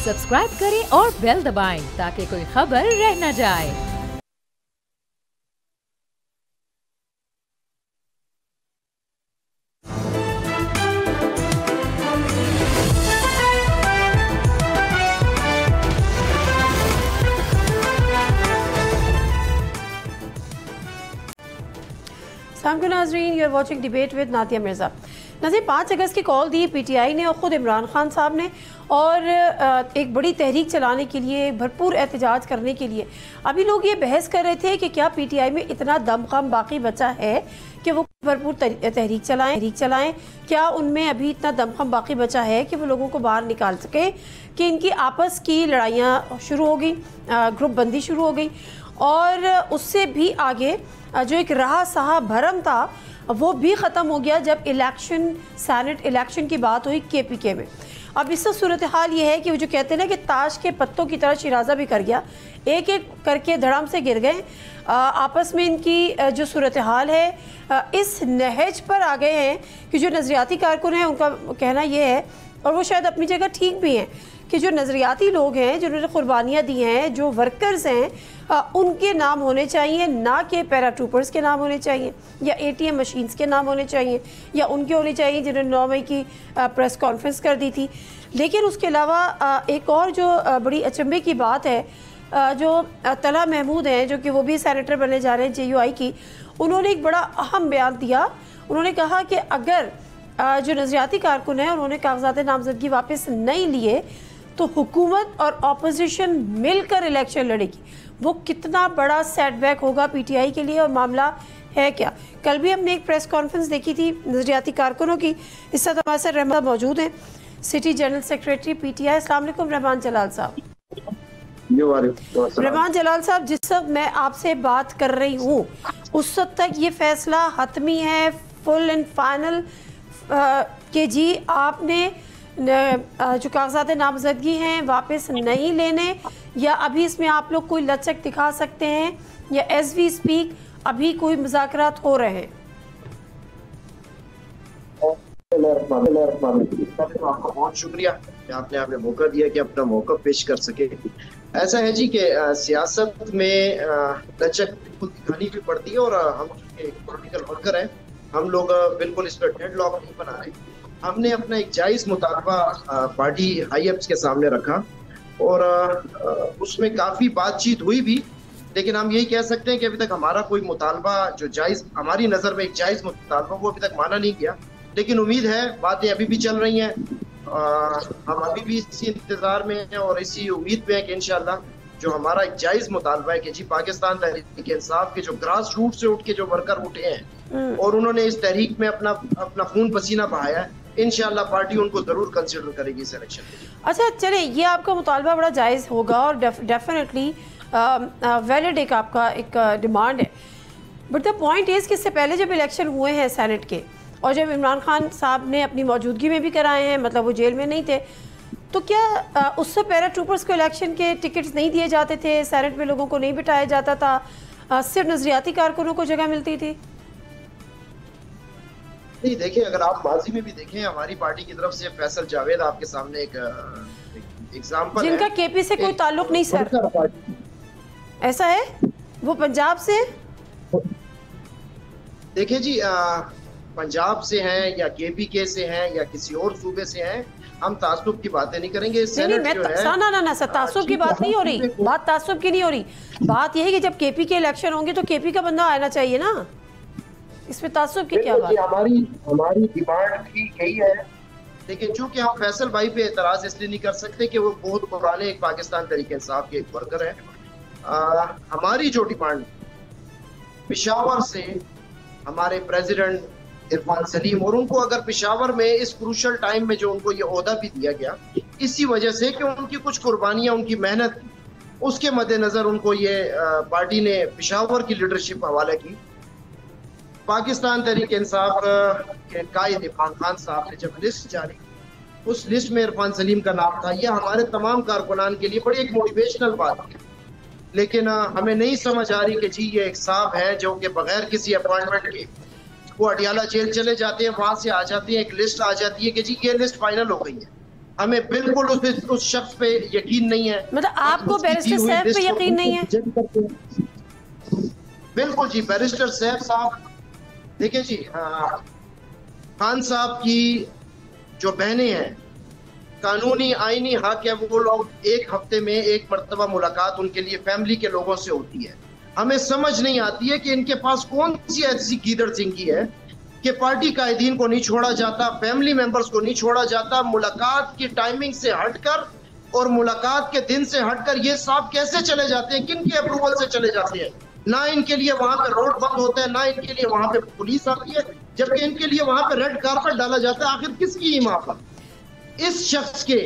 Subscribe करें और bell दबाएं ताकि कोई खबर रह न जाए। नाज़रीन, you are watching debate with Nadia Mirza. नाज़रीन, 5 अगस्त की कॉल दी पीटीआई ने और ख़ुद इमरान खान साहब ने, और एक बड़ी तहरीक चलाने के लिए, भरपूर एहतजाज करने के लिए। अभी लोग ये बहस कर रहे थे कि क्या पीटीआई में इतना दमखम बाकी बचा है कि वो भरपूर तहरीक चलाएं। क्या उनमें अभी इतना दमखम बाकी बचा है कि वो लोगों को बाहर निकाल सके कि इनकी आपस की लड़ाइयाँ शुरू हो गई, ग्रुप बंदी शुरू हो गई, और उससे भी आगे जो एक रहा सहा भरम था वो भी ख़त्म हो गया जब सेनेट इलेक्शन की बात हुई केपीके में। अब इससे सूरत हाल ये है कि वो जो कहते हैं ना कि ताश के पत्तों की तरह शिराजा भी कर गया, एक एक करके धड़ाम से गिर गए। आपस में इनकी जो सूरत हाल है इस नहज पर आ गए हैं कि जो नज़रियाती कारकुन हैं उनका कहना ये है, और वो शायद अपनी जगह ठीक भी हैं, कि जो नज़रियाती लोग हैं जिन्होंने कुर्बानियाँ दी हैं, जो वर्कर्स हैं, उनके नाम होने चाहिए, ना कि पैराट्रूपर्स के नाम होने चाहिए, या एटीएम मशीन्स के नाम होने चाहिए, या उनके होने चाहिए जिन्होंने 9 मई की प्रेस कॉन्फ्रेंस कर दी थी। लेकिन उसके अलावा एक और जो बड़ी अचंभे की बात है, जो तला महमूद हैं, जो कि वो भी सेनेटर बनने जा रहे हैं JUI की, उन्होंने एक बड़ा अहम बयान दिया। उन्होंने कहा कि अगर जो नज़रियाती कारकुन हैं उन्होंने कागजात नामजदगी वापस नहीं लिए तो हुकूमत और अपोजिशन मिलकर इलेक्शन लड़ेगी। वो कितना बड़ा सेटबैक होगा पीटीआई के लिए, और मामला है क्या। कल भी हमने एक प्रेस कॉन्फ्रेंस देखी थी नज़रियाती कारकुनों की। इस साथ हमारे साथ रहमान मौजूद हैं, सिटी जनरल सेक्रेटरी पीटीआई। अस्सलाम वालेकुम रहमान जलाल साहब। रहमान जलाल साहब, जिस वक्त मैं आपसे बात कर रही हूँ उस वक्त तक ये फैसला हतमी है, फुल एंड फाइनल, कि जी आपने जो कागजात नामजदगी हैं वापस नहीं लेने, या अभी इसमें आप लोग कोई लचक दिखा सकते हैं, या एज वी स्पीक अभी कोई मुज़ाकरात हो रहे हैं? आपका बहुत शुक्रिया कि आपने हमें मौका दिया कि अपना मौका पेश कर सके। ऐसा है जी कि सियासत में लचक बिल्कुल दिखानी भी पड़ती है, और हम पॉलिटिकल वर्कर हैं, हम लोग बिल्कुल इस पर डेडलॉक नहीं बना रहे। हमने अपना एक जायज मुतालबा पार्टी हाईअप्स के सामने रखा, और उसमें काफी बातचीत हुई भी, लेकिन हम यही कह सकते हैं कि अभी तक हमारा कोई मुतालबा जो जायज, हमारी नजर में एक जायज मुतालबा, वो अभी तक माना नहीं गया। लेकिन उम्मीद है, बातें अभी भी चल रही हैं, हम अभी भी इसी इंतजार में हैं और इसी उम्मीद में है कि इंशाल्लाह जो हमारा एक जायज मुतालबा है कि जी पाकिस्तान तहरीक इंसाफ के जो ग्रास रूट से उठ के जो वर्कर उठे हैं और उन्होंने इस तहरीक में अपना खून पसीना बहाया है, इंशाल्लाह पार्टी उनको जरूर कंसिडर करेगी इस इलेक्शन में। अच्छा, चले, ये आपका मुतालबा बड़ा जायज़ होगा और डेफिनेटली वैलिड एक आपका एक डिमांड है, बट द पॉइंट इज़ कि इससे पहले जब इलेक्शन हुए हैं सेनेट के, और जब इमरान खान साहब ने अपनी मौजूदगी में भी कराए हैं, मतलब वो जेल में नहीं थे, तो क्या उससे पैराट्रूपर्स को इलेक्शन के टिकट्स नहीं दिए जाते थे, सेनेट में लोगों को नहीं बिठाया जाता था, सिर्फ नजरियाती कारकुनों को जगह मिलती थी? नहीं, देखिए, अगर आप माजी में भी देखें, हमारी पार्टी की तरफ से फैसल जावेद आपके सामने एक एग्जाम्पल है, जिनका केपी से कोई ताल्लुक नहीं सर, ऐसा है, वो पंजाब से। देखिए जी, पंजाब से हैं या KPK से हैं या किसी और सूबे से हैं, हम तासुब की बातें नहीं करेंगे। ना सर, तासुब की बात नहीं हो रही, बात तासुब की नहीं हो रही, बात यह है कि जब KP के इलेक्शन होंगे तो KP का बंदा आना चाहिए ना, इसमें तासुब की क्या बात? हमारी डिमांड भी यही है, लेकिन चूंकि हम फैसल भाई पे एतराज इसलिए नहीं कर सकते कि वो बहुत पुराने एक पाकिस्तान तहरीक इंसाफ के एक वर्कर हैं। हमारी जो डिमांड पेशावर से हमारे प्रेसिडेंट इरफान सलीम, और उनको अगर पेशावर में इस क्रूशल टाइम में जो उनको ये ओहदा भी दिया गया, इसी वजह से कि उनकी कुछ कुर्बानियां, उनकी मेहनत, उसके मद्देनजर उनको ये पार्टी ने पेशावर की लीडरशिप हवाले की। पाकिस्तान तहरीक इंसाफ के कायद इरफान खान साहब ने जब लिस्ट जारी, उस लिस्ट में इरफान सलीम का नाम था। यह हमारे तमाम कारकुनान के लिए बड़ी एक मोटिवेशनल बात है, लेकिन हमें नहीं समझ आ रही कि जी ये एक साहब है जो कि बगैर किसी अपॉइंटमेंट के वो अटियाला जेल चले जाते हैं, वहां से आ जाती है, एक लिस्ट आ जाती है कि जी ये लिस्ट फाइनल हो गई है, हमें बिल्कुल उस शख्स पे यकीन नहीं है। मतलब आपको बैरिस्टर सैफ पे यकीन नहीं है? बिल्कुल जी, बैरिस्टर सैफ साहब, देखिए जी, खान साहब की जो बहनें हैं, कानूनी आईनी हक है, वो लोग एक हफ्ते में एक मर्तबा मुलाकात उनके लिए फैमिली के लोगों से होती है। हमें समझ नहीं आती है कि इनके पास कौन सी ऐसी गीदड़ सिंगी है कि पार्टी कायदीन को नहीं छोड़ा जाता, फैमिली मेंबर्स को नहीं छोड़ा जाता, मुलाकात की टाइमिंग से हटकर और मुलाकात के दिन से हटकर ये साहब कैसे चले जाते हैं, किन के अप्रूवल से चले जाते हैं? ना इनके लिए वहां पे रोड बंद होता है, ना इनके लिए वहां पे पुलिस आती है, जबकि इनके लिए वहां पे रेड कारपेट डाला जाता है। आखिर किसकी हिमाकत? इस शख्स के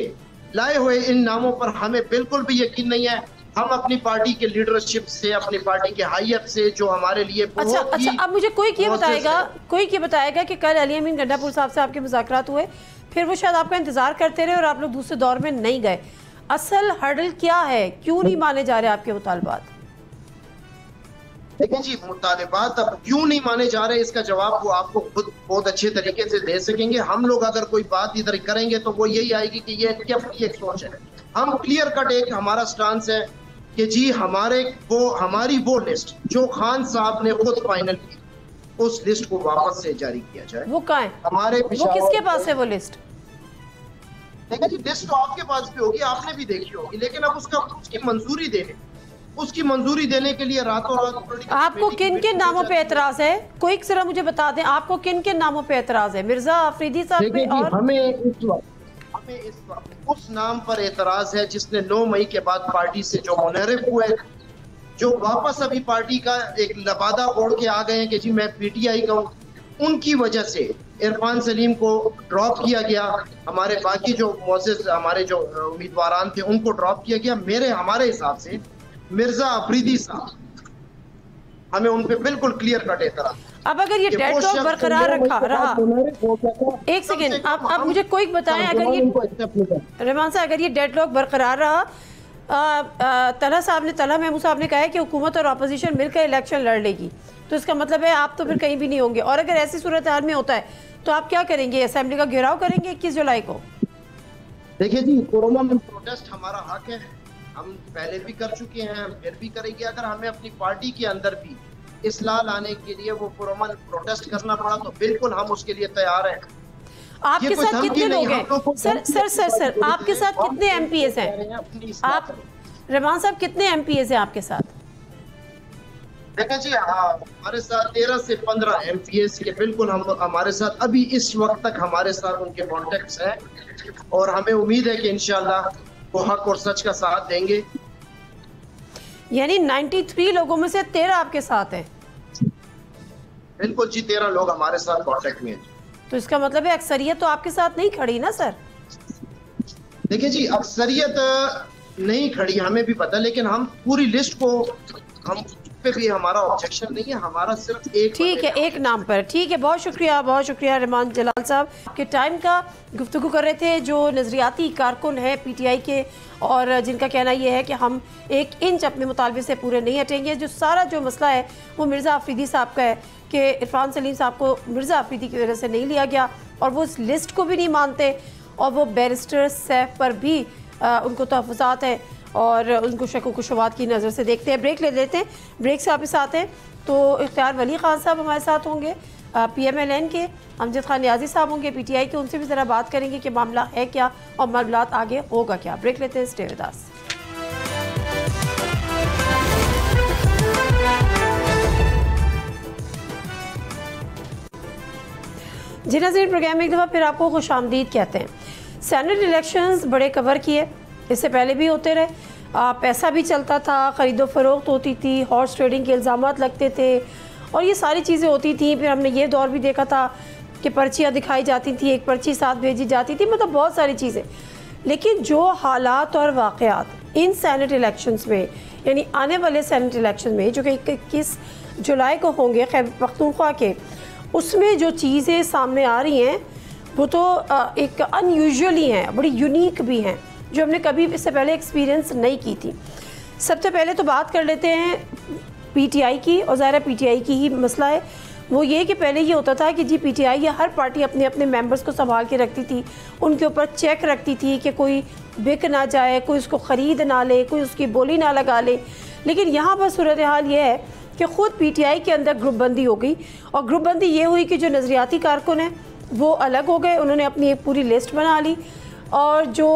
लाए हुए इन नामों पर हमें बिल्कुल भी यकीन नहीं है। हम अपनी पार्टी के लीडरशिप से, अपनी पार्टी के हाईएफ से, जो हमारे लिए अच्छा, अब मुझे कोई ये बताएगा कि कल अली अमीन गंडापुर साहब से आपके मुज़ाकरात हुए, फिर वो शायद आपका इंतजार करते रहे और आप लोग दूसरे दौर में नहीं गए। असल हर्डल क्या है, क्यों नहीं माने जा रहे आपके मुतालबात? देखिए जी, मुतालिबात अब क्यों नहीं माने जा रहे, इसका जवाब वो आपको खुद बहुत अच्छे तरीके से दे सकेंगे। हम लोग अगर कोई बात इधर करेंगे तो वो यही आएगी कि ये इनकी अपनी एक सोच है। हम क्लियर कट एक हमारा स्टांस है कि जी हमारी वो लिस्ट जो खान साहब ने खुद फाइनल की, उस लिस्ट को वापस से जारी किया जाए। वो कहाँ है? हमारे वो किसके पास है वो लिस्ट? देखिए जी, लिस्ट तो आपके पास भी होगी, आपने भी देखी होगी, लेकिन अब उसकी मंजूरी देने के लिए रातों रात आपको किन किन नामों पे एतराज है? कोई जरा मुझे बता दें, आपको किन किन नामों पे एतराज है? मिर्जा अफरीदी साहब पे, और हमें इस वक्त उस नाम पर एतराज है जिसने 9 मई के बाद पार्टी से जो मुनहरिफ हुए, जो वापस अभी पार्टी का एक लबादा ओढ़ के आ गए हैं कि जी मैं पीटीआई का हूँ, उनकी वजह से इरफान सलीम को ड्रॉप किया गया। हमारे बाकी जो मोअज़्ज़िज़ हमारे जो उम्मीदवारान थे उनको ड्रॉप किया गया। हमारे हिसाब से मिर्जा अफरीदी साहब, हमें उन पे बिल्कुल क्लियर कट एतराज। अब अगर ये डेडलॉक बरकरार रहा, एक सेकेंड, आप मुझे कोई बताएं, अगर ये रहमान साहब, अगर ये डेडलॉक बरकरार रहा, तलहा महमूद साहब ने कहा है कि हुकूमत और अपोजिशन मिलकर इलेक्शन लड़ लेगी, तो इसका मतलब है आप तो फिर कहीं भी नहीं होंगे। और अगर ऐसी सूरत हाल में होता है तो आप क्या करेंगे? असेंबली का घेराव करेंगे 21 जुलाई को? देखिए जी, कोरोना में प्रोटेस्ट हमारा हक है, हम पहले भी कर चुके हैं, फिर भी करेंगे। अगर हमें अपनी पार्टी के अंदर भी इस्लाह लाने के लिए वो प्रोटेस्ट करना पड़ा तो बिल्कुल हम उसके लिए तैयार हैं। आपके साथ कितने लोग हैं? सर आपके साथ कितने एमपीएस हैं? आप रहमान साहब कितने एमपीएस हैं आपके साथ? देखा जी, हमारे साथ 13 से 15 एमपीएस के बिल्कुल हमारे साथ अभी इस वक्त तक हमारे साथ उनके कॉन्टेक्ट्स हैं, और हमें उम्मीद है कि इंशाल्लाह वो हक और सच का साथ देंगे। यानी 93 लोगों में से 13 आपके साथ हैं? बिल्कुल जी, 13 लोग हमारे साथ कांटेक्ट में हैं। तो इसका मतलब है अक्सरियत तो आपके साथ नहीं खड़ी ना सर? देखिए जी, अक्सरियत नहीं खड़ी, हमें भी पता, लेकिन हम पूरी लिस्ट को, हम पे भी हमारा ऑब्जेक्शन नहीं है, हमारा सिर्फ एक, ठीक है, एक नाम पर। ठीक है, बहुत शुक्रिया रहमान जलाल साहब के टाइम का। गुफ्तगू कर रहे थे जो नज़रियाती कारकुन है पीटीआई के, और जिनका कहना यह है कि हम 1 इंच अपने मुतालबे से पूरे नहीं हटेंगे। जो सारा जो मसला है वो मिर्ज़ा अफरीदी साहब का है कि इरफान सलीम साहब को मिर्ज़ा अफरीदी की वजह से नहीं लिया गया, और वो इस लिस्ट को भी नहीं मानते, और वो बैरिस्टर सैफ पर भी उनको तहफ़्फ़ुज़ात है और उनको शक व शुबहात की नज़र से देखते हैं। ब्रेक ले लेते हैं, ब्रेक से वापस आते हैं तो इख्तियार वली खान साहब हमारे साथ होंगे, PMLN के अमजद खान नियाजी साहब होंगे PTI के, उनसे भी ज़रा बात करेंगे कि मामला है क्या और मामला आगे होगा क्या। ब्रेक लेते हैं, स्टे विद अस। जी नाज़रीन, प्रोग्राम में एक दफ़ा फिर आपको खुशामदीद कहते हैं। सेनेट इलेक्शंस बड़े कवर किए, इससे पहले भी होते रहे, पैसा भी चलता था, ख़रीदो फरोख्त होती थी, हॉर्स ट्रेडिंग के इल्ज़ामात लगते थे, और ये सारी चीज़ें होती थी। फिर हमने ये दौर भी देखा था कि पर्चियाँ दिखाई जाती थी, एक पर्ची साथ भेजी जाती थी, मतलब बहुत सारी चीज़ें। लेकिन जो हालात और वाक़यात इन सेनेट इलेक्शंस में, यानी आने वाले सेनेट इलेक्शन में जो कि 21 जुलाई को होंगे खैबर पख्तूनख्वा के, उसमें जो चीज़ें सामने आ रही हैं वो तो एक अनयूजुअली हैं, बड़ी यूनिक भी हैं, जो हमने कभी इससे पहले एक्सपीरियंस नहीं की थी। सबसे पहले तो बात कर लेते हैं PTI की, और ज़ाहिर PTI की ही मसला है। वो ये कि पहले ये होता था कि जी पीटीआई या हर पार्टी अपने अपने मेंबर्स को संभाल के रखती थी, उनके ऊपर चेक रखती थी कि कोई बिक ना जाए, कोई उसको ख़रीद ना ले, कोई उसकी बोली ना लगा ले। लेकिन यहाँ पर सूरत हाल ये है कि ख़ुद पीटीआई के अंदर ग्रुप बंदी हो गई, और ग्रुप बंदी ये हुई कि जो नज़रियाती कारकुन हैं वो अलग हो गए, उन्होंने अपनी एक पूरी लिस्ट बना ली, और जो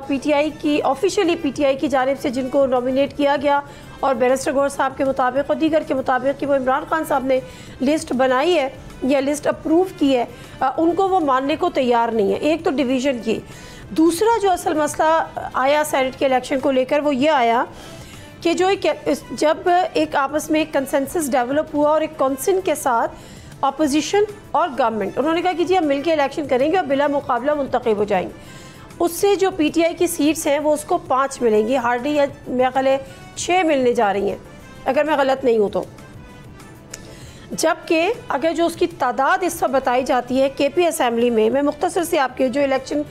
पीटीआई की ऑफिशियली पीटीआई की जानिब से जिनको नॉमिनेट किया गया और बैरिस्टर गौहर साहब के मुताबिक और दीगर के मुताबिक कि वो इमरान खान साहब ने लिस्ट बनाई है या लिस्ट अप्रूव की है, उनको वो मानने को तैयार नहीं है। एक तो डिवीज़न की, दूसरा जो असल मसला आया सेनेट के इलेक्शन को लेकर वो ये आया कि जब एक आपस में एक कंसेंसस डेवलप हुआ और एक कॉन्सेंट के साथ अपोजिशन और गवर्नमेंट, उन्होंने कहा कि जी हम मिलकर इलेक्शन करेंगे और बिला मुकाबला मुंतखब हो जाएंगे, उससे जो पीटीआई की सीट्स हैं वो उसको 5 मिलेंगी, हार्डली या मेरे ख्याल 6 मिलने जा रही हैं अगर मैं गलत नहीं हूँ तो। जबकि अगर जो उसकी तादाद इस वक्त बताई जाती है केपी असम्बली में, मैं मुख्तसर से आपके जो इलेक्शन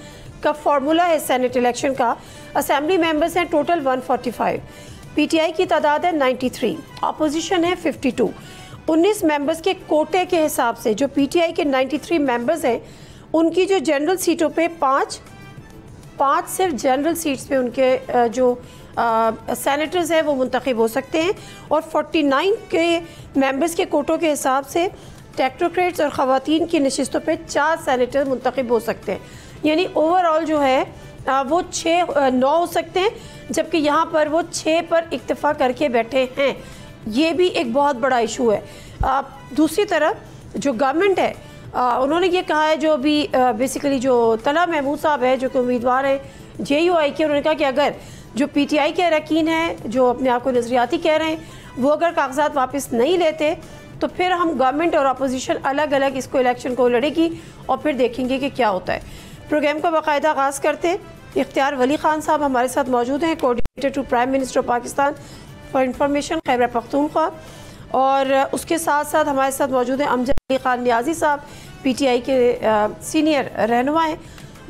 का फार्मूला है सेनेट इलेक्शन का, असम्बली मेंबर्स हैं टोटल 145, पीटीआई की तादाद है 93, अपोजिशन है 52। 19 मेंबर्स के कोटे के हिसाब से जो पीटीआई के 93 मेंबर्स हैं उनकी जो जनरल सीटों पे 5 सिर्फ जनरल सीट्स पे उनके जो सेनेटर्स हैं वो मुंतखब हो सकते हैं, और 49 के मेंबर्स के कोटों के हिसाब से टेक्नोक्रेट्स और ख़वातीन की नशिस्तों पे 4 सेनेटर मुंतखब हो सकते हैं। यानी ओवरऑल जो है वो 9 हो सकते हैं, जबकि यहाँ पर वो 6 पर इक्तफ़ा करके बैठे हैं। ये भी एक बहुत बड़ा इशू है। दूसरी तरफ जो गवर्नमेंट है उन्होंने ये कहा है, जो अभी बेसिकली जो तला महमूद साहब है जो कि उम्मीदवार हैं JUI के, उन्होंने कहा कि अगर जो पीटीआई के अरकान हैं जो अपने आप को नज़रियाती कह रहे हैं वो अगर कागजात वापस नहीं लेते तो फिर हम गवर्नमेंट और अपोजिशन अलग अलग इसको इलेक्शन को लड़ेगी और फिर देखेंगे कि क्या होता है। प्रोग्राम का बाकायदा आगाज़ करते हैं। इख्तियार वली खान साहब हमारे साथ मौजूद हैं, coordinator to prime minister of Pakistan for information Khyber Pakhtunkhwa, और उसके साथ साथ हमारे साथ मौजूद हैं अमजद अली खान नियाज़ी साहब, पीटीआई के सीनियर रहनुमा हैं।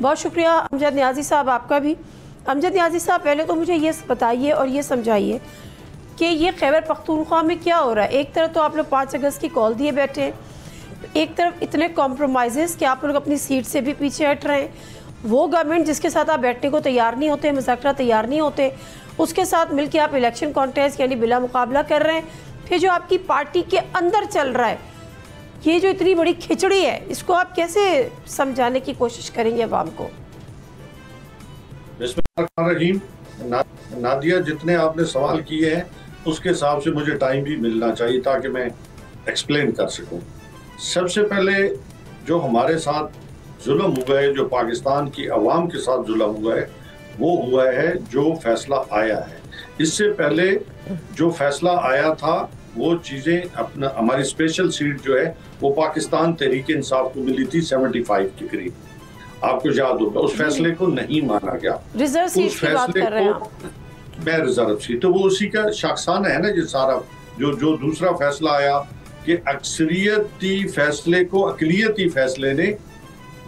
बहुत शुक्रिया अमजद नियाज़ी साहब आपका भी। अमजद नियाज़ी साहब, पहले तो मुझे ये बताइए और ये समझाइए कि ये खैबर पख्तूनख्वा में क्या हो रहा है। एक तरफ तो आप लोग 5 अगस्त की कॉल दिए बैठे हैं, एक तरफ इतने कॉम्प्रोमाइज़ कि आप लोग अपनी सीट से भी पीछे हट रहे हैं, वो गवर्नमेंट जिसके साथ आप बैठने को तैयार नहीं होते, मुज़ाकरा तैयार नहीं होते, उसके साथ मिलकर आप इलेक्शन कॉन्टेस्ट यानी बिला मुकाबला कर रहे हैं। फिर जो आपकी पार्टी के अंदर चल रहा है, ये जो इतनी बड़ी खिचड़ी है, इसको आप कैसे समझाने की कोशिश करेंगे अवाम को? बिस्मिल्लाहिर्रहमानिर्रहीम। नादिया, जितने आपने सवाल किए हैं उसके हिसाब से मुझे टाइम भी मिलना चाहिए ताकि मैं एक्सप्लेन कर सकूं। सबसे पहले जो हमारे साथ जुल्म हुआ है, जो पाकिस्तान की अवाम के साथ जुल्म हुआ है, वो हुआ है जो फैसला आया है। इससे पहले जो फैसला आया था वो चीज़ें अपना, हमारी स्पेशल सीट जो है वो पाकिस्तान तहरीक इंसाफ को मिली थी 75 के करीब, आपको याद होगा। उस फैसले को नहीं माना गया, रिजर्व सीट उस फैसले को मैं रिजर्व सीट, तो वो उसी का शाखसाना है ना। ये सारा जो दूसरा फैसला आया कि अक्सरियती फैसले को अकलियती फैसले ने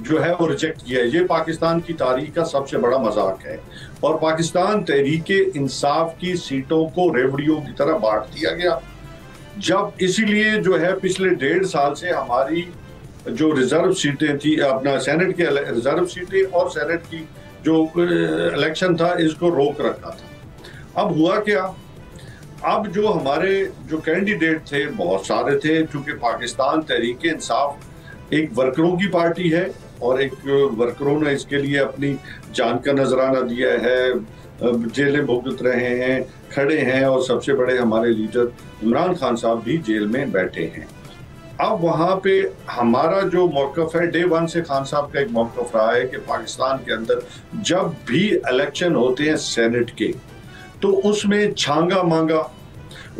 जो है वो रिजेक्ट किया है, ये पाकिस्तान की तारीख का सबसे बड़ा मजाक है। और पाकिस्तान तहरीक इंसाफ की सीटों को रेवड़ियों की तरह बांट दिया गया। जब इसीलिए जो है पिछले 1.5 साल से हमारी जो रिजर्व सीटें थी, अपना सेनेट के रिजर्व सीटें और सेनेट की जो इलेक्शन था, इसको रोक रखा था। अब हुआ क्या, अब जो हमारे जो कैंडिडेट थे बहुत सारे थे, क्योंकि पाकिस्तान तहरीक इंसाफ एक वर्करों की पार्टी है और एक वर्करों ने इसके लिए अपनी जान का नजराना दिया है, जेलें भुगत रहे हैं, खड़े हैं, और सबसे बड़े हमारे लीडर इमरान खान साहब भी जेल में बैठे हैं। अब वहाँ पे हमारा जो मौक़िफ़ है, डे 1 से खान साहब का एक मौक़िफ़ रहा है कि पाकिस्तान के अंदर जब भी इलेक्शन होते हैं सेनेट के, तो उसमें छांगा मांगा,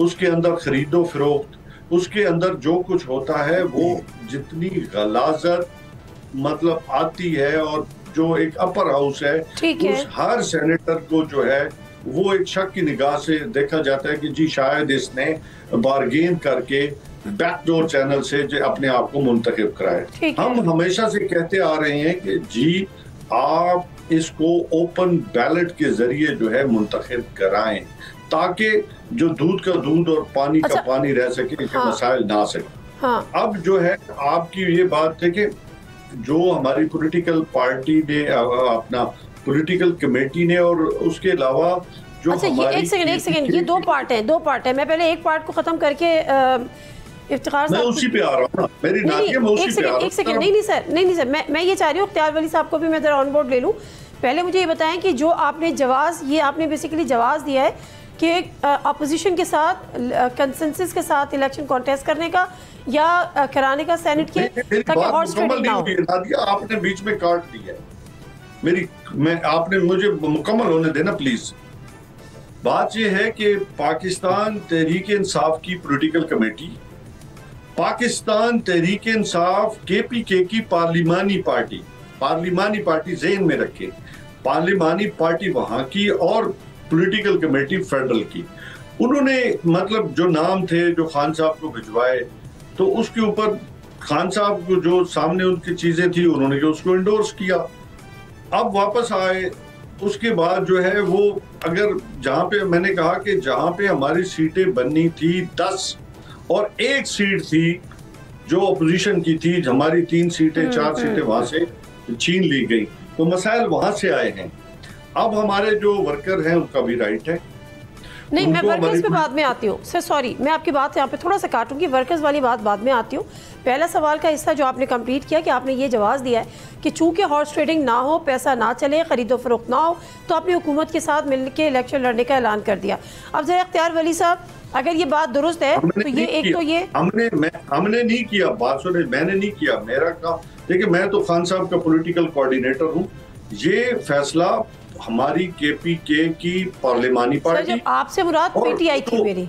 उसके अंदर खरीदो फरोख्त, उसके अंदर जो कुछ होता है वो जितनी गलाजत मतलब आती है, और जो एक अपर हाउस है उस हर सेनेटर को जो है वो एक शक की निगाह से देखा जाता है कि जी शायद इसने बार्गेन करके बैकडोर चैनल से जो अपने आप को मुंतखब कराए। हम हमेशा से कहते आ रहे हैं कि जी आप इसको ओपन बैलेट के जरिए जो है मुंतखब कराएं, ताकि जो दूध का दूध और पानी का पानी रह सके, इसके मसाइल ना आ सके। हाँ। अब जो है आपकी ये बात है कि जो हमारी पॉलिटिकल पार्टी ने अपना पॉलिटिकल कमेटी ने और उसके अलावा जो अच्छा, ये एक सेकंड ये दो पार्ट है। मैं पहले एक पार्ट को खत्म करके इफ्तिखार मैं उसी पे आ रहा हूँ ना, मेरी नातिया मैं उसी पे आ रहा हूँ। एक सेकंड, नहीं सर, मैं ये चाह रही हूँ इख्तियार वली साहब को भी मैं जरा ऑन बोर्ड ले लूँ। पहले मुझे ये बताएं कि जो आपने आपने बेसिकली जवाब दिया है कि अपोजिशन के साथ कंसेंसस के साथ इलेक्शन कॉन्टेस्ट करने का या कराने का सेनेट के, ताकि हॉर्स ट्रेडिंग ना हो। आपने बीच में काट दिया आपने मुझे मुकम्मल होने देना प्लीज। बात यह है कि पाकिस्तान तहरीक इंसाफ की political committee, Pakistan Tehreek Insaf KPK की पार्लिमानी पार्टी ज़हन में रखे, पार्लिमानी पार्टी वहां की और पॉलिटिकल कमेटी फेडरल की, उन्होंने मतलब जो नाम थे जो खान साहब को भिजवाए, तो उसके ऊपर खान साहब को जो सामने उनकी चीजें थी उन्होंने उसको इंडोर्स किया। अब वापस आए, उसके बाद जो है वो अगर जहां पे मैंने कहा कि जहां पे हमारी सीटें बननी थी 10 और एक सीट थी जो अपोजिशन की थी, हमारी 3 सीटें 4 सीटें वहां से छीन ली गई, तो मसाइल वहां से आए हैं। अब हमारे जो वर्कर हैं उनका भी राइट है। नहीं, मैं वर्कर्स पे बाद में आती हूँ सर, सॉरी मैं आपकी बात यहाँ पे थोड़ा सा काटूंगी, वर्कर्स वाली बात बाद में आती हूँ। पहला सवाल का हिस्सा जो आपने कंप्लीट किया कि आपने ये जवाब दिया है कि चूंकि हॉर्स ट्रेडिंग ना हो, पैसा ना चले, खरीदो फरोख्त ना हो, तो आपने हुकूमत के साथ मिलकर इलेक्शन लड़ने का ऐलान कर दिया। अब जरा इख्तियार वली साहब, अगर ये बात दुरुस्त है तो ये एक तो ये हमने नहीं किया, बात सुने, मैंने नहीं किया, मेरा काम देखिए, मैं तो खान साहब का पॉलिटिकल कोऑर्डिनेटर हूँ। ये फैसला हमारी KPK की पार्लिमानी पार्टी, जब आपसे मुराद PTI थी मेरी,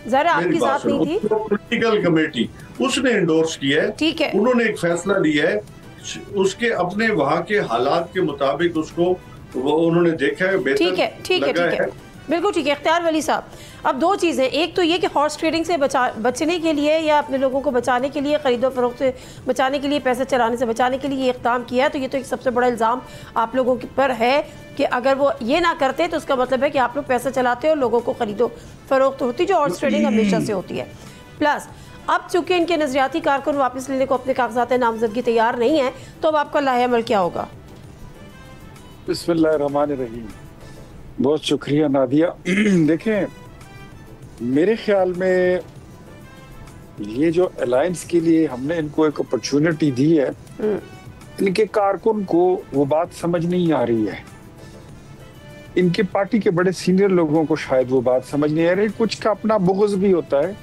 जरा आपकी साथ नहीं थी, पॉलिटिकल कमेटी उसने इंडोर्स किया है, ठीक है, उन्होंने एक फैसला लिया है, उसके अपने वहाँ के हालात के मुताबिक उसको वो उन्होंने देखा है, ठीक है, बिल्कुल ठीक है। इख्तियार वली साहब, अब दो चीज़ें, एक तो ये कि हॉर्स ट्रेडिंग से बचने के लिए या अपने लोगों को बचाने के लिए, खरीदो फरोख्त से बचाने के लिए, पैसे चलाने से बचाने के लिए ये इक़दाम किया है, तो ये तो एक सबसे बड़ा इल्ज़ाम आप लोगों के पर है कि अगर वो ये ना करते तो उसका मतलब है कि आप लोग पैसे चलाते हो, लोगों को खरीदो फरोख्त होती जो हॉर्स ट्रेडिंग हमेशा से होती है। प्लस अब चूँकि इनके नज़रियाती कारकुन वापस लेने को अपने कागजात नामजदगी तैयार नहीं है, तो अब आपका लाहे अमल क्या होगा? बिस्मिल्लाहिर्रहमानिर्रहीम। बहुत शुक्रिया नादिया। देखें, मेरे ख्याल में ये जो अलायंस के लिए हमने इनको एक अपॉर्चुनिटी दी है, इनके कारकुन को वो बात समझ नहीं आ रही है। इनके पार्टी के बड़े सीनियर लोगों को शायद वो बात समझ नहीं आ रही, कुछ का अपना बुग़्ज़ भी होता है।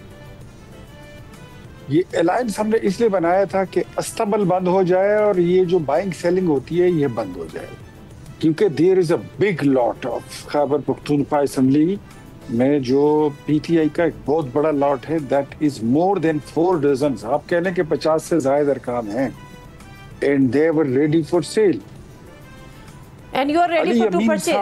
ये अलायंस हमने इसलिए बनाया था कि अस्तबल बंद हो जाए और ये जो बाइंग सेलिंग होती है ये बंद हो जाए, क्योंकि there is a big lot of Khyber Pakhtunkhwa assembly में जो PTI का एक बहुत बड़ा लॉट है, that is more than 4 dozen. आप कह लें कि 50 से ज्यादा अरकान हैं, and they were ready for sale and you are ready for to purchase.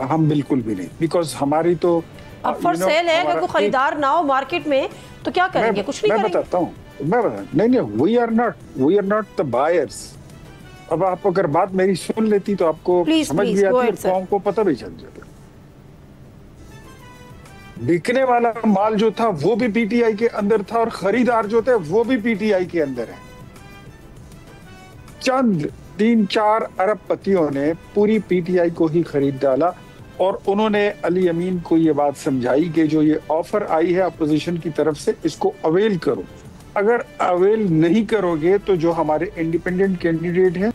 हम बिल्कुल भी नहीं, बिकॉज हमारी तो अब फॉर सेल है, अगर कोई खरीदार ना हो मार्केट में तो क्या करेंगे? कुछ नहीं करेंगे। बताता हूँ, नहीं, we are not the buyers. अब आप अगर बात मेरी सुन लेती तो आपको समझ भी आती और कौम को पता भी चल जाता। बिकने वाला माल जो था वो भी PTI के अंदर था और खरीदार जो थे वो भी PTI के अंदर है। चंद 3-4 अरबपतियों ने पूरी PTI को ही खरीद डाला और उन्होंने अली अमीन को ये बात समझाई कि जो ये ऑफर आई है अपोजिशन की तरफ से, इसको अवेल करो। अगर अवेल नहीं करोगे तो जो हमारे इंडिपेंडेंट कैंडिडेट हैं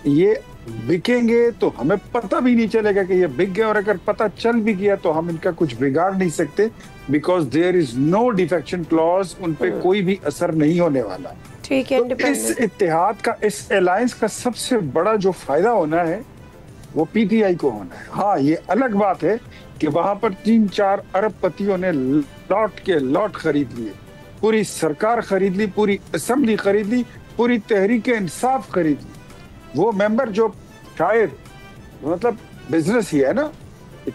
ये बिकेंगे तो हमें पता भी नहीं चलेगा कि ये बिक गए, और अगर पता चल भी गया तो हम इनका कुछ बिगाड़ नहीं सकते, because there is no defection clause, उन पे कोई भी असर नहीं होने वाला। ठीक है, तो इस इत्तेहाद का, इस अलायंस का सबसे बड़ा जो फायदा होना है वो PTI को होना है। हाँ, ये अलग बात है कि वहां पर 3-4 अरबपतियों ने लॉट खरीद लिए, पूरी सरकार खरीद ली, पूरी असेंबली खरीद ली, पूरी तहरीक इंसाफ खरीद ली। वो मेंबर जो शायद मतलब बिजनेस ही है ना,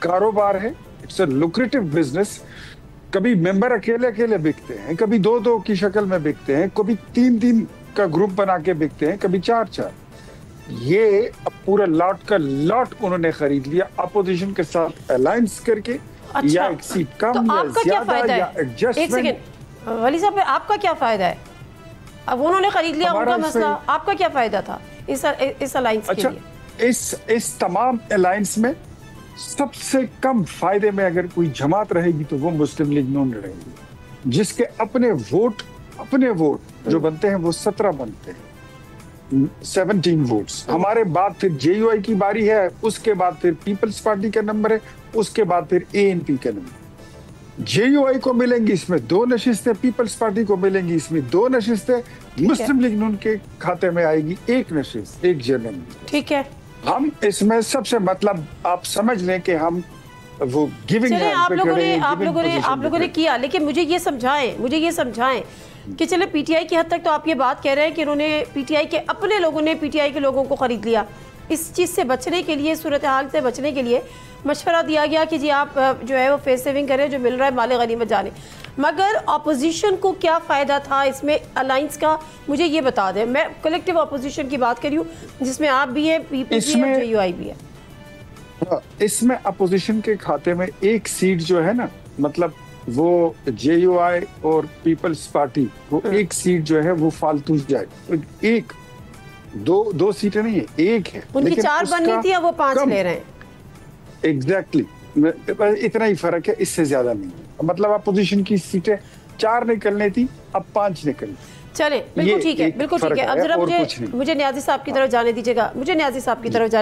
कारोबार है, इट्स अ लुक्रेटिव बिजनेस। कभी मेंबर अकेले अकेले बिकते हैं, कभी 2-2 की शक्ल में बिकते हैं, कभी 3-3 का ग्रुप बना के बिकते हैं, कभी 4-4। ये अब पूरा लॉट का लॉट उन्होंने खरीद लिया अपोजिशन के साथ अलायंस करके, या एक सीट कम तो या आपका क्या ज्यादा फायदा या है? एक एडजस्टमेंट। सेकंड वली साहब, आपका क्या फायदा है? अब उन्होंने खरीद लिया, उनका मसला, आपका क्या फायदा था इस अलायंस के लिए? इस तमाम अलायंस में सबसे कम फायदे में अगर कोई जमात रहेगी तो वो मुस्लिम लीग नून रहेगी, जिसके अपने वोट जो बनते हैं वो 17 बनते हैं, 17 वोट्स। हमारे बाद फिर JUI की बारी है, उसके बाद फिर पीपल्स पार्टी का नंबर है, उसके बाद फिर ANP का नंबर। JUI को मिलेंगी इसमें 2 नशिस्तें, पीपल्स पार्टी को मिलेंगी इसमें 2 नशिस्तें, मुस्लिम लीग नून के खाते में आएगी 1 नशिस्त, 1 जनरल। ठीक है, हम इसमें सबसे मतलब आप समझ लें कि हम वो गिविंग चले आप लोगों ने किया, लेकिन मुझे ये समझाएं कि चले PTI की हद तक तो आप ये बात कह रहे हैं कि उन्होंने PTI के अपने लोगों ने PTI के लोगों को खरीद लिया। इस चीज़ से बचने के लिए, सूरत हाल से बचने के लिए मशवरा दिया गया कि जी आप जो है वो फेस सेविंग करें, जो मिल रहा है माले गनीमत जाने। मगर अपोजिशन को क्या फ़ायदा था इसमें अलायंस का, मुझे ये बता दें। मैं कलेक्टिव अपोजिशन की बात कर रही हूँ, जिसमें आप भी हैं, पीपल्स भी है, JUI भी है। इसमें अपोजिशन के खाते में 1 सीट जो है ना, मतलब वो JUI और पीपल्स पार्टी वो 1 सीट जो है वो फालतू जाए। दो सीटें नहीं है, 1 है। उनकी 4 बननी थी, वो 5 ले रहे हैं। एग्जैक्टली इतना ही फर्क है, इससे ज्यादा नहीं है। मतलब अपोजिशन की सीटें 4 निकलनी थी, अब 5 निकली। चले, बिल्कुल ठीक है, बिल्कुल ठीक है। अब जरा मुझे न्याजी साहब की तरफ जाने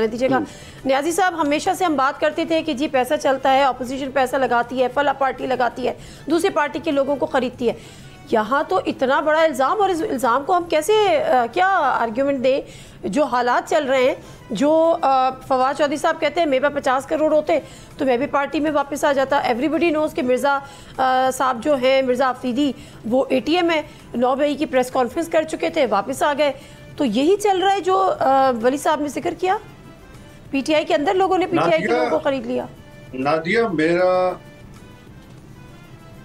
दीजिएगा, न्याजी साहब, हमेशा से हम बात करते थे कि जी पैसा चलता है, अपोजिशन पैसा लगाती है, फला पार्टी लगाती है, दूसरी पार्टी के लोगों को खरीदती है। यहाँ तो इतना बड़ा इल्ज़ाम, और इस इल्ज़ाम को हम कैसे क्या आर्ग्यूमेंट दें? जो हालात चल रहे हैं, जो फवाद चौधरी साहब कहते हैं मेरे पास 50 करोड़ होते तो मैं भी पार्टी में वापस आ जाता। एवरीबडी नोज़ कि मिर्ज़ा साहब जो हैं, मिर्ज़ा अफरीदी, वो ATM है, 9 मई की प्रेस कॉन्फ्रेंस कर चुके थे, वापस आ गए। तो यही चल रहा है जो वली साहब ने जिक्र किया, PTI के अंदर लोगों ने PTI के लोगों को खरीद लिया। नादिया, मेरा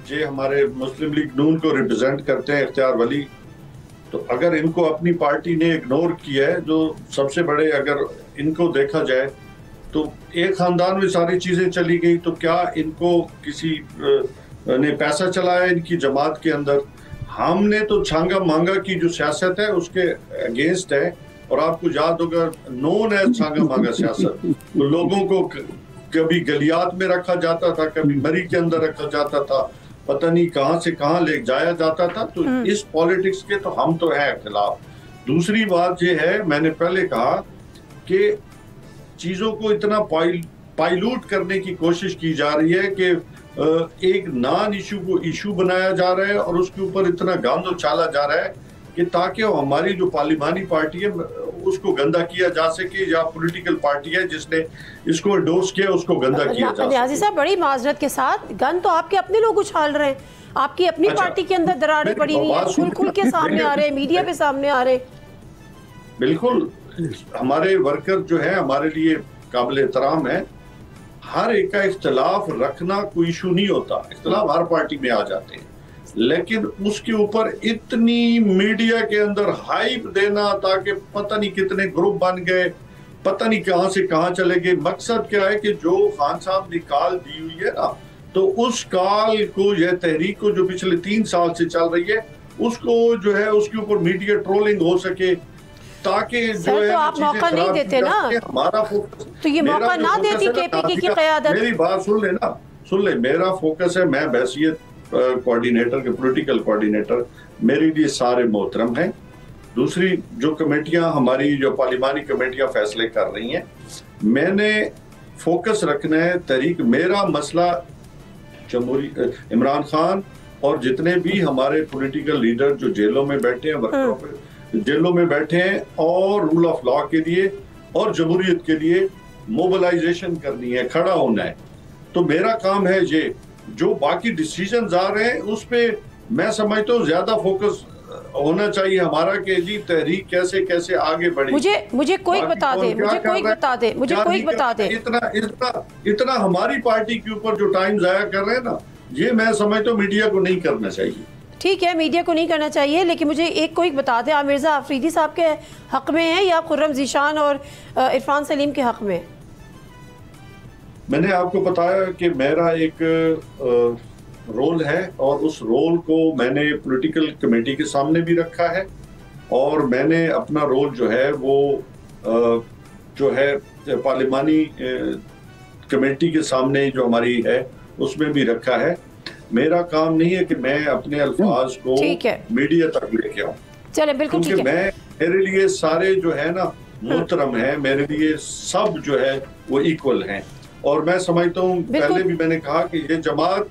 जे हमारे मुस्लिम लीग नून को रिप्रेजेंट करते हैं इख्तियार वली, तो अगर इनको अपनी पार्टी ने इग्नोर किया है, जो सबसे बड़े, अगर इनको देखा जाए तो एक खानदान में सारी चीजें चली गई, तो क्या इनको किसी ने पैसा चलाया इनकी जमात के अंदर? हमने तो छांगा मांगा की जो सियासत है उसके अगेंस्ट है, और आपको याद होगा नोन है छांगा मांगा सियासत। तो लोगों को कभी गलियात में रखा जाता था, कभी मरी के अंदर रखा जाता था, पता नहीं कहां से कहां ले जाया जाता था। तो इस पॉलिटिक्स के तो हम तो हैं खिलाफ। दूसरी बात ये है, मैंने पहले कहा कि चीजों को इतना पाइलूट करने की कोशिश की जा रही है कि एक नॉन इशू को इशू बनाया जा रहा है, और उसके ऊपर इतना गांध उछाला जा रहा है कि ताकि हमारी जो पार्लिमानी पार्टी है उसको गंदा किया जा सके, या पॉलिटिकल पार्टी है जिसने इसको एंडोर्स किया उसको गंदा किया जा सके। न्याजी साहब, बड़ी माजरत के साथ, गन तो आपके अपने लोग उछाल रहे हैं, आपकी अपनी पार्टी के अंदर दरारें पड़ी हुई है, खुल के सामने आ रहे हैं, मीडिया पे सामने आ रहे हैं। बिल्कुल, हमारे वर्कर जो है हमारे लिए काबिल एहतराम है। हर एक का इख्तलाफ रखना कोई इशू नहीं होता, इख्तलाफ हर पार्टी में आ जाते हैं, लेकिन उसके ऊपर इतनी मीडिया के अंदर हाइप देना ताकि पता नहीं कितने ग्रुप बन गए, पता नहीं कहां से कहां चले गए। मकसद क्या है कि जो खान साहब ने कॉल दी हुई है ना, तो उस कॉल को, यह तहरीक को जो पिछले 3 साल से चल रही है, उसको जो है उसके ऊपर मीडिया ट्रोलिंग हो सके, ताकि जो है तो आप मौका नहीं देते ना, हमारा फोकस, तो ये मौका ना देती KPK की क़यादत। मेरी बात सुन ले, मेरा फोकस है, मैं बहसियत कोऑर्डिनेटर के, पॉलिटिकल कोऑर्डिनेटर, मेरे लिए सारे मोहतरम हैं। दूसरी जो कमेटियां हमारी, जो पार्लिमानी कमेटियां फैसले कर रही हैं, मैंने फोकस रखना है तहरीक। मेरा मसला इमरान खान और जितने भी हमारे पॉलिटिकल लीडर जो जेलों में बैठे हैं, वर्करों पे जेलों में बैठे हैं, और रूल ऑफ लॉ के लिए और जमहूरियत के लिए मोबिलाइजेशन करनी है, खड़ा होना है। तो मेरा काम है ये, जो बाकी डिसीजंस आ रहे हैं उस पे मैं समझता हूँ ज्यादा फोकस होना चाहिए हमारा, कि जी तहरीक कैसे कैसे आगे बढ़े। मुझे कोई बता दे, इतना हमारी पार्टी के ऊपर जो टाइम जाया कर रहे हैं ना, ये मैं समझता हूँ मीडिया को नहीं करना चाहिए। ठीक है, मीडिया को नहीं करना चाहिए, लेकिन मुझे एक कोई बता दे, आप मिर्जा अफरीदी साहब के हक में है या खुर्रम ज़ीशान और इरफान सलीम के हक में? मैंने आपको बताया कि मेरा एक रोल है और उस रोल को मैंने पॉलिटिकल कमेटी के सामने भी रखा है और मैंने अपना रोल जो है वो जो है पार्लिमानी कमेटी के सामने जो हमारी है उसमें भी रखा है। मेरा काम नहीं है कि मैं अपने अल्फाज को मीडिया तक लेके आऊं। चले बिल्कुल ठीक है। मैं मेरे लिए सारे जो है ना मोहतरम है, मेरे लिए सब जो है वो इक्वल हैं और मैं समझता हूँ, पहले भी मैंने कहा कि ये जमात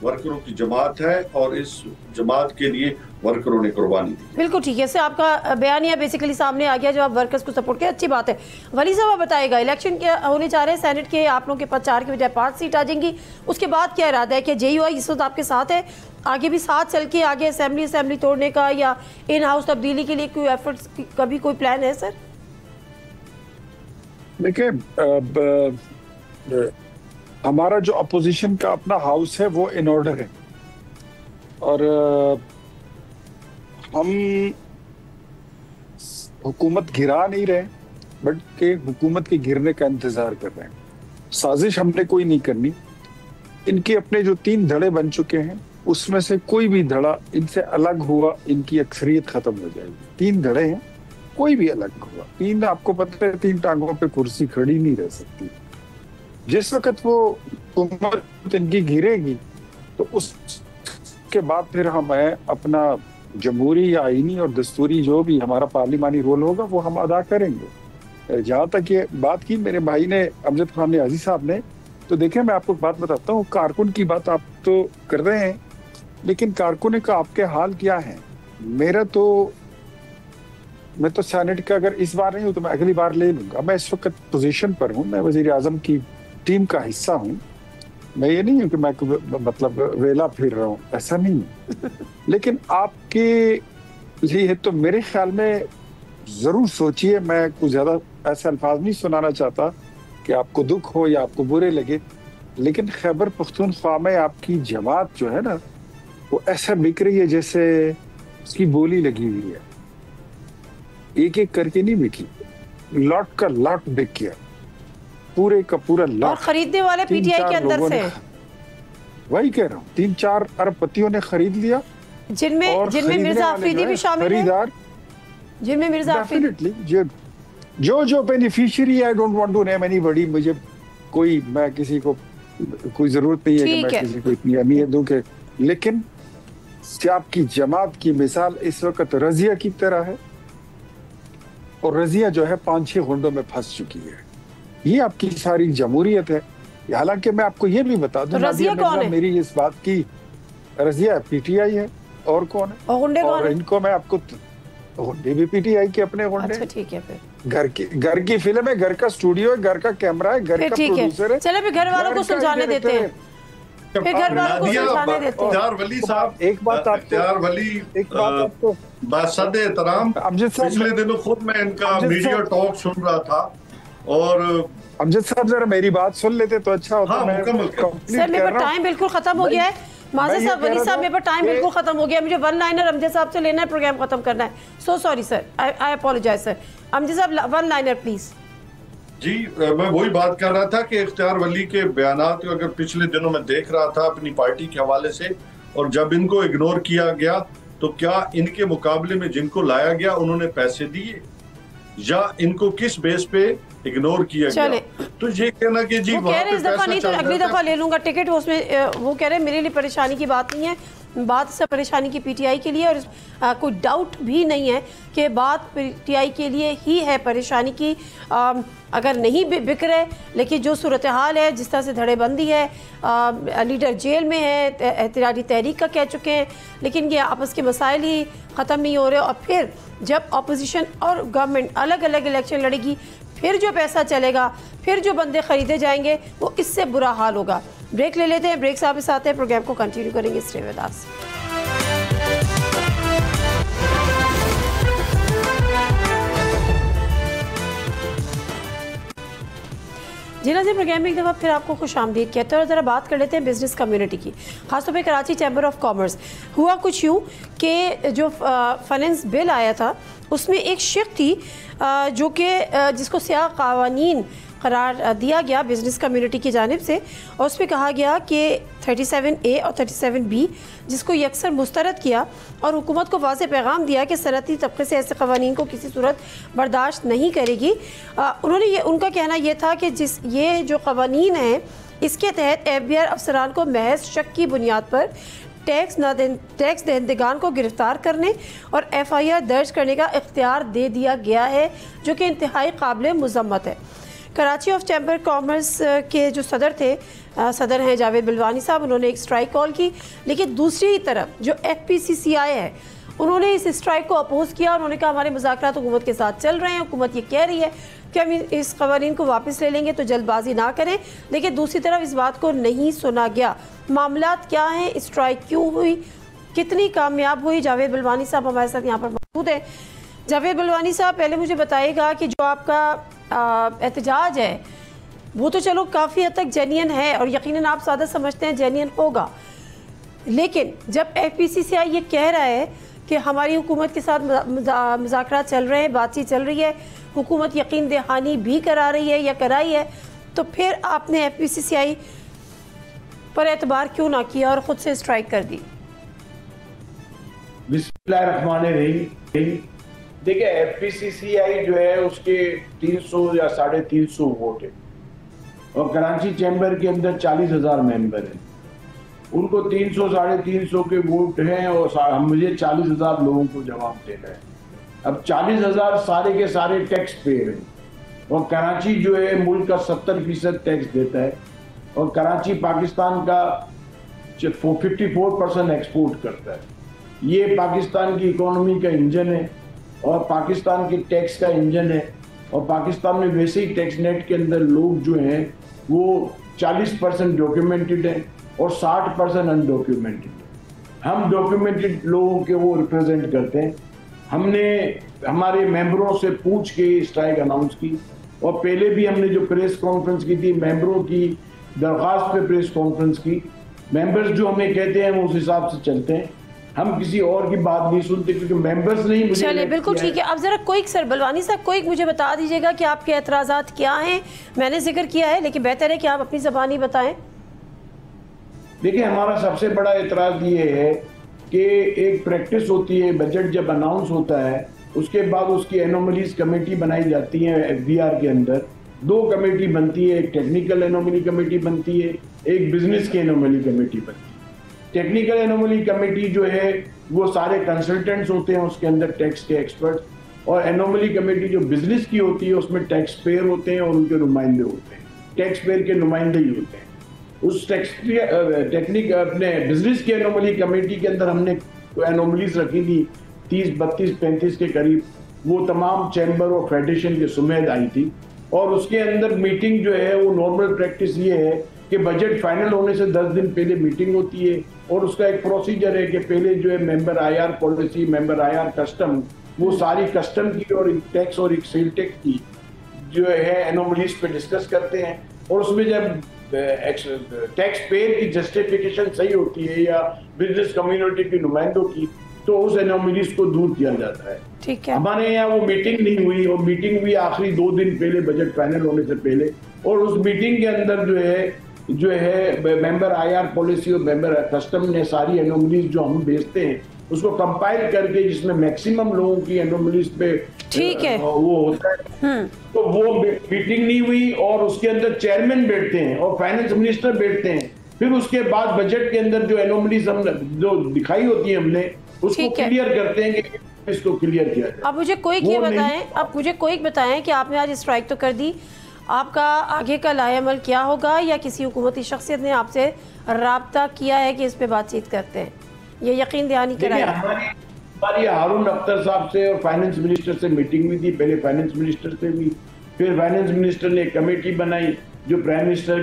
वर्करों की जमात है और इस जमात के लिए वर्करों ने कुर्बानी दी। बिल्कुल ठीक है। इससे आपका बयानिया बेसिकली सामने आ गया, जो आप वर्कर्स को सपोर्ट किया, अच्छी बात है। वली साहब बताएगा, इलेक्शन क्या होने जा रहे हैं, सेनेट के आप लोगों के पास 4 की बजाय 5 सीट आ जाएंगी, उसके बाद क्या इरादा है? क्या JUI इस वक्त आपके साथ है, आगे भी साथ चल के आगे असेंबली तोड़ने का या इन हाउस तब्दीली के लिए कोई एफर्ट्स कभी कोई प्लान है सर? देखिए, हमारा जो अपोजिशन का अपना हाउस है वो इन ऑर्डर है और हम हुकूमत गिरा नहीं रहे बल्कि हुकूमत के गिरने का इंतजार कर रहे हैं। साजिश हमने कोई नहीं करनी। इनके अपने जो 3 धड़े बन चुके हैं उसमें से कोई भी धड़ा इनसे अलग हुआ, इनकी अक्सरियत खत्म हो जाएगी। 3 धड़े हैं, कोई भी अलग हुआ, 3 आपको पता है 3 टांगों पे कुर्सी खड़ी नहीं रह सकती। जिस वक्त वो हुकूमत इनकी गिरेगी तो उसके बाद फिर हमें अपना जमहूरी या आईनी और दस्तूरी जो भी हमारा पार्लिमानी रोल होगा वो हम अदा करेंगे। जहाँ तक ये बात की मेरे भाई ने, अमजद खान नियाजी साहब ने, तो देखें मैं आपको बात बताता हूँ, कारकुन की बात आप तो कर रहे हैं लेकिन कारकुन का आपके हाल क्या है? मैं तो सेनेट का अगर इस बार नहीं हूँ तो मैं अगली बार ले लूंगा। मैं इस वक्त पोजीशन पर हूँ, मैं वजीर आजम की टीम का हिस्सा हूँ। मैं ये नहीं हूँ कि मैं मतलब वेला फिर रहा हूँ, ऐसा नहीं है। लेकिन आपके लिए तो मेरे ख्याल में जरूर सोचिए, मैं कुछ ज्यादा ऐसे अल्फाज नहीं सुनाना चाहता कि आपको दुख हो या आपको बुरे लगे, लेकिन खैबर पख्तूनख्वा में आपकी जमात जो है ना वो ऐसा बिक रही है जैसे उसकी बोली लगी हुई है। एक एक करके नहीं बिकी, लॉट का लॉट बिक गया, पूरे का पूरा लॉट। और खरीदने वाले PTI के अंदर से, वही कह रहा हूँ, 3-4 अरबपतियों ने खरीद लिया, जिनमें मिर्जा आफरीदी भी शामिल है, जिनमें मिर्जा डेफिनेटली जो beneficiary, I don't want to name anybody, मुझे मैं किसी को कोई जरूरत नहीं है कि मैं किसी को इतनी अहमियत दूं कि, लेकिन आपकी जमात की मिसाल इस वक्त रजिया की तरह है और रजिया जो है 5-6 गुंडों में फंस चुकी है। ये आपकी सारी जमहूरियत है। हालांकि मैं आपको ये भी बता दूं, रजिया कौन है? मेरी इस बात की, रजिया PTI है, और कौन है? और इनको मैं आपको गुंडे भी PTI के अपने गुंडे। अच्छा ठीक है। फिर घर की फिल्म है, घर का स्टूडियो है, घर का कैमरा है, घर का प्रोड्यूसर है। चले फिर घर वालों को सुलझाने देते हैं, फिर घर वालों को सुलझाने देते हैं। इख्तियार वली साहब, एक बात आपको बासदे एहतराम, पिछले दिनों खुद मैं इनका मीडिया टॉक सुन रहा था और अमजद साहब जरा मेरी बात सुन लेते तो अच्छा होता। हाँ, सर मेरे पर टाइम बिल्कुल खत्म हो गया है। माज़र साहब, वली साहब, मेरे पर टाइम बिल्कुल खत्म हो गया। मुझे 1 लाइनर अमजद साहब से लेना है, प्रोग्राम खत्म करना है। सो सॉरी सर, आई अपोलोजाइज सर। अमजद साहब 1 लाइनर प्लीज। जी, मैं वही बात कर रहा था कि इख्तियार वली के बयानात अगर पिछले दिनों में देख रहा था अपनी पार्टी के हवाले से, और जब इनको इग्नोर किया गया तो क्या इनके मुकाबले में जिनको लाया गया उन्होंने पैसे दिए या इनको किस बेस पे इग्नोर किया गया? तो ये कहना कि जी वो कह रहे इस दफा नहीं तो अगली दफा ले लूंगा टिकट, उसमें वो कह रहे मेरे लिए परेशानी की बात नहीं है, बात सब परेशानी की PTI के लिए, और कोई डाउट भी नहीं है कि बात PTI के लिए ही है परेशानी की। अगर नहीं बिक रहे, लेकिन जो सूरत हाल है, जिस तरह से धड़ेबंदी है, लीडर जेल में है, एहतजाजी तहरीक का कह चुके हैं, लेकिन ये आपस के मसाइल ही ख़त्म नहीं हो रहे। और फिर जब अपोजिशन और गवर्नमेंट अलग अलग इलेक्शन लड़ेगी, फिर जो पैसा चलेगा, फिर जो बंदे खरीदे जाएंगे, वो इससे बुरा हाल होगा। ब्रेक ले लेते हैं, ब्रेक से वापस आते हैं, प्रोग्राम को कंटिन्यू करेंगे। Stay with us. जी नाज़रीन, प्रोग्राम में एक दफ़ा फिर आपको खुश आमदीद कहते हैं और ज़रा बात कर लेते हैं बिज़नेस कम्युनिटी की, ख़ासतौर पे कराची चैम्बर ऑफ कॉमर्स। हुआ कुछ यूँ कि जो फाइनेंस बिल आया था उसमें एक शिक थी जो कि जिसको सियाह क़वानीन करार दिया गया बिज़नेस कम्युनिटी की जानिब से, और उसमें कहा गया कि 37A और 37B जिसको यकसर मुस्तरद किया और हुकूमत को वाज़ेह पैगाम दिया कि सनअती तबके से ऐसे क़वानीन को किसी सूरत बर्दाश्त नहीं करेगी। उनका कहना यह था कि ये जो क़वानीन हैं इसके तहत FBI अफसरान को महज शक की बुनियाद पर टैक्स दहंदगान को गिरफ्तार करने और FIR दर्ज करने का इख्तियार दे दिया गया है, जो कि इंतहाई काबिल मज़म्मत है। कराची ऑफ चैम्बर कॉमर्स के जो सदर हैं जावेद बिलवानी साहब, उन्होंने एक स्ट्राइक कॉल की, लेकिन दूसरी तरफ जो FPCCI है उन्होंने इस स्ट्राइक को अपोज किया। उन्होंने कहा हमारे मुज़ाकरात हुकूमत के साथ चल रहे हैं, हुकूमत ये कह रही है कि हम इस क़वानीन को वापस ले लेंगे, तो जल्दबाजी ना करें। लेकिन दूसरी तरफ इस बात को नहीं सुना गया। मामलात क्या हैं, स्ट्राइक क्यों हुई, कितनी कामयाब हुई? जावेद बिलवानी साहब हमारे साथ यहाँ पर मौजूद हैं। जावेद बिलवानी साहब, पहले मुझे बताइएगा कि जो आपका एहतजाज है वो तो चलो काफ़ी हद तक जेन्युइन है और यकीनन आप ज़्यादा समझते हैं जेन्युइन होगा, लेकिन जब FPCCI ये कह रहा है कि हमारी हुकूमत के साथ मुज़ाकरात चल रहे हैं, बातचीत चल रही है, हुकूमत यकीन दहानी भी करा रही है या कराई है, तो फिर आपने FPCCI पर एतबार क्यों ना किया और ख़ुद से स्ट्राइक कर दी? बिस्मिल्लाहिर्रहमानिर्रहीम। देखिए, FPCCI जो है उसके 300 या 350 वोट है और कराची चैम्बर के अंदर 40,000 मेंबर हैं। उनको 300 350 के वोट हैं और मुझे 40,000 लोगों को जवाब देना है। अब 40,000 सारे के सारे टैक्स पेयर हैं और कराची जो है मुल्क का 70% टैक्स देता है और कराची पाकिस्तान का 54% एक्सपोर्ट करता है। ये पाकिस्तान की इकोनॉमी का इंजन है और पाकिस्तान के टैक्स का इंजन है और पाकिस्तान में वैसे ही टैक्स नेट के अंदर लोग जो हैं वो 40% डॉक्यूमेंटेड हैं और 60% अनडॉक्यूमेंटेड। हम डॉक्यूमेंटेड लोगों के वो रिप्रेजेंट करते हैं। हमने हमारे मेंबरों से पूछ के स्ट्राइक अनाउंस की और पहले भी हमने जो प्रेस कॉन्फ्रेंस की थी, मेंबरों की दरख्वास्त पे प्रेस कॉन्फ्रेंस की। मेंबर्स जो हमें कहते हैं वो उस हिसाब से चलते हैं, हम किसी और की बात नहीं सुनते क्योंकि मेंबर्स नहीं मुझे। चलिए, बिल्कुल ठीक है। अब जरा कोई सर बलवानी साहब कोई मुझे बता दीजिएगा कि आपके एतराज़ात क्या हैं। मैंने जिक्र किया है लेकिन बेहतर है कि आप अपनी ज़बानी बताएं। देखिए, हमारा सबसे बड़ा एतराज़ ये है कि एक प्रैक्टिस होती है, बजट जब अनाउंस होता है उसके बाद उसकी एनोमलीज कमेटी बनाई जाती है। FBR के अंदर 2 कमेटी बनती है, एक टेक्निकल एनोमली कमेटी बनती है, एक बिजनेस की एनोमली कमेटी बनती है। टेक्निकल एनोमली कमेटी जो है वो सारे कंसल्टेंट्स होते हैं उसके अंदर, टैक्स के एक्सपर्ट, और एनोमली कमेटी जो बिजनेस की होती है उसमें टैक्स पेयर होते हैं और उनके नुमाइंदे होते हैं, टैक्स पेयर के नुमाइंदे ही होते हैं। उस अपने बिजनेस की एनोमली कमेटी के अंदर हमने एनोमलीज रखी थी 30, 32, 35 के करीब। वो तमाम चैम्बर और फेडरेशन के सुमेद आई थी और उसके अंदर मीटिंग जो है वो नॉर्मल प्रैक्टिस ये है कि बजट फाइनल होने से 10 दिन पहले मीटिंग होती है और उसका एक प्रोसीजर है कि पहले जो है member IR policy, member IR custom, वो सारी कस्टम की और टैक्स और सेल टैक्स की जो है एनोमलीज पे डिस्कस करते हैं और उसमें जब टैक्स पेयर की जस्टिफिकेशन सही होती है या बिजनेस कम्युनिटी की नुमाइंदों की, तो उस एनोमलीज को दूर किया जाता है। ठीक है। हमारे यहाँ वो मीटिंग नहीं हुई और मीटिंग हुई आखिरी 2 दिन पहले बजट फाइनल होने से पहले, और उस मीटिंग के अंदर जो है मेंबर IR पॉलिसी और मेंबर कस्टम ने सारी एनोमलीज जो हम भेजते हैं उसको कंपाइल करके जिसमें मैक्सिमम लोगों की एनोमलीज पे ठीक है वो होता है, तो वो मीटिंग नहीं हुई और उसके अंदर चेयरमैन बैठते हैं और फाइनेंस मिनिस्टर बैठते हैं। फिर उसके बाद बजट के अंदर जो एनोमलीज हम जो दिखाई होती है हमने उसको क्लियर करते हैं कि इसको क्लियर किया जाए। अब मुझे कोई बताएं कि आपने आज स्ट्राइक तो कर दी, आपका आगे का लाएअमल क्या होगा या किसी हुकूमती शख्सियत ने आपसे राब्ता किया है कि इस पे बातचीत करते हैं, ये यकीन दहानी कराएं? हमारी हारून अख्तर साहब से और फाइनेंस मिनिस्टर से मीटिंग हुई थी, पहले फाइनेंस मिनिस्टर से भी, फिर फाइनेंस मिनिस्टर ने एक कमेटी बनाई जो प्राइम मिनिस्टर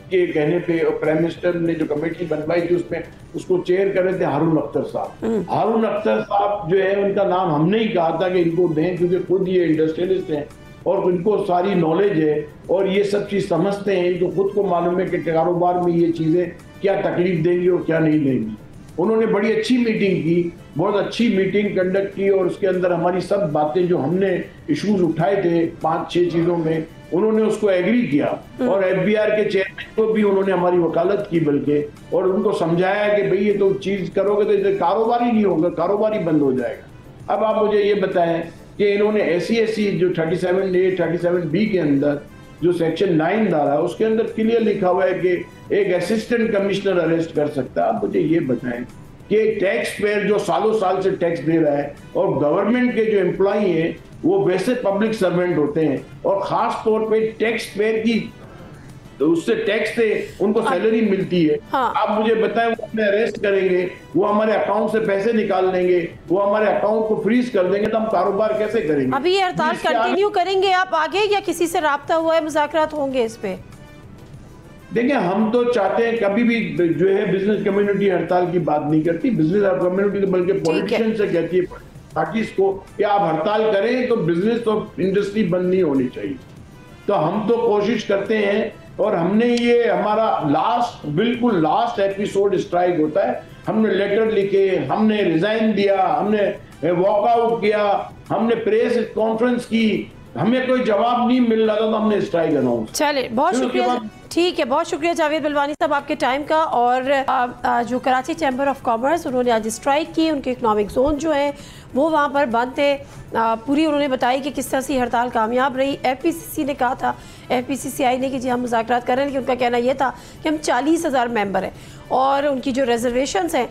के कहने पे, और प्राइम मिनिस्टर ने जो कमेटी बनवाई थी उसमें उसको चेयर कर रहे थे हारून अख्तर साहब। हारून अख्तर साहब जो है उनका नाम हमने ही कहा था कि इनको दें क्योंकि खुद ये इंडस्ट्रियलिस्ट हैं और इनको सारी नॉलेज है और ये सब चीज समझते हैं, इनको खुद को मालूम है कि कारोबार में ये चीजें क्या तकलीफ देंगी और क्या नहीं देंगी। उन्होंने बड़ी अच्छी मीटिंग की, बहुत अच्छी मीटिंग कंडक्ट की और उसके अंदर हमारी सब बातें जो हमने इश्यूज उठाए थे 5-6 चीजों में, उन्होंने उसको एग्री किया और एफबीआर के चेयरमैन को भी उन्होंने हमारी वकालत की बल्कि, और उनको समझाया कि भाई ये तो चीज करोगे तो इधर कारोबार ही नहीं होगा, कारोबार ही बंद हो जाएगा। अब आप मुझे ये बताएं कि इन्होंने ऐसी जो 37A 37B के अंदर जो सेक्शन 9 धारा है उसके अंदर क्लियर लिखा हुआ है कि एक असिस्टेंट कमिश्नर अरेस्ट कर सकता है। आप मुझे ये बताएं कि टैक्स पेयर जो सालों साल से टैक्स दे रहा है और गवर्नमेंट के जो एम्प्लॉई हैं वो वैसे पब्लिक सर्वेंट होते हैं और खास तौर पे टैक्स पेयर की तो उससे टैक्स से उनको सैलरी मिलती है। हाँ। आप मुझे बताएं वो हमें अरेस्ट करेंगे, वो हमारे अकाउंट से पैसे निकाल लेंगे, वो हमारे अकाउंट को फ्रीज कर देंगे, तो हम कारोबार कैसे करेंगे? अभी ये हड़ताल कंटिन्यू करेंगे आप आगे या किसी से राब्ता हुआ है, मुज़ाकरात होंगे इस पे? देखिए हम तो चाहते हैं कभी भी जो है बिजनेस कम्युनिटी हड़ताल की बात नहीं करती, बिजनेस कम्युनिटी तो बल्कि पॉलिटिशियन से कहती है पार्टीज को कि आप हड़ताल करें तो बिजनेस और इंडस्ट्री बंद नहीं होनी चाहिए। तो हम तो कोशिश करते हैं और हमने ये हमारा बिल्कुल लास्ट एपिसोड स्ट्राइक होता है, हमने लेटर लिखे, हमने रिजाइन दिया, हमने वॉकआउट किया, हमने प्रेस कॉन्फ्रेंस की, हमें कोई जवाब नहीं मिल रहा था तो हमने स्ट्राइक अनाउंस। चले बहुत शुक्रिया, ठीक है, बहुत शुक्रिया जावेद बलवानी साहब आपके टाइम का। और जो कराची चैम्बर ऑफ कॉमर्स उन्होंने आज स्ट्राइक की, उनके इकोनॉमिक जोन जो है वो वहाँ पर बंद थे, पूरी उन्होंने बताई कि किस तरह से हड़ताल कामयाब रही। FPCC ने कहा था, FPCCI ने कि जी हम मुज़ाकरात कर रहे हैं, लेकिन उनका कहना यह था कि हम 40,000 मेंबर हैं और उनकी जो रिजर्वेशंस हैं,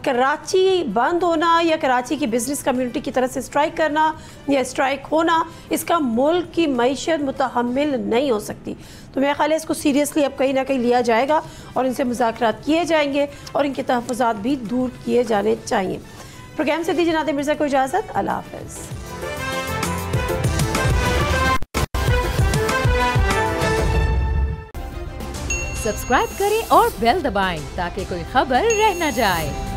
कराची बंद होना या कराची की बिजनेस कम्युनिटी की तरफ से स्ट्राइक करना या स्ट्राइक होना, इसका मुल्क की मईशत मुतहम्मिल नहीं हो सकती। तो मेरा ख्याल है इसको सीरियसली अब कहीं ना कहीं लिया जाएगा और इनसे मुज़ाकरात किए जाएंगे और इनके तहफ़्फ़ुज़ात भी दूर किए जाने चाहिए। प्रोग्राम से दीजिए नादिया मिर्ज़ा को इजाज़त, अल्लाह हाफ़िज़। सब्सक्राइब करें और बेल दबाएं ताकि कोई खबर रह न जाए।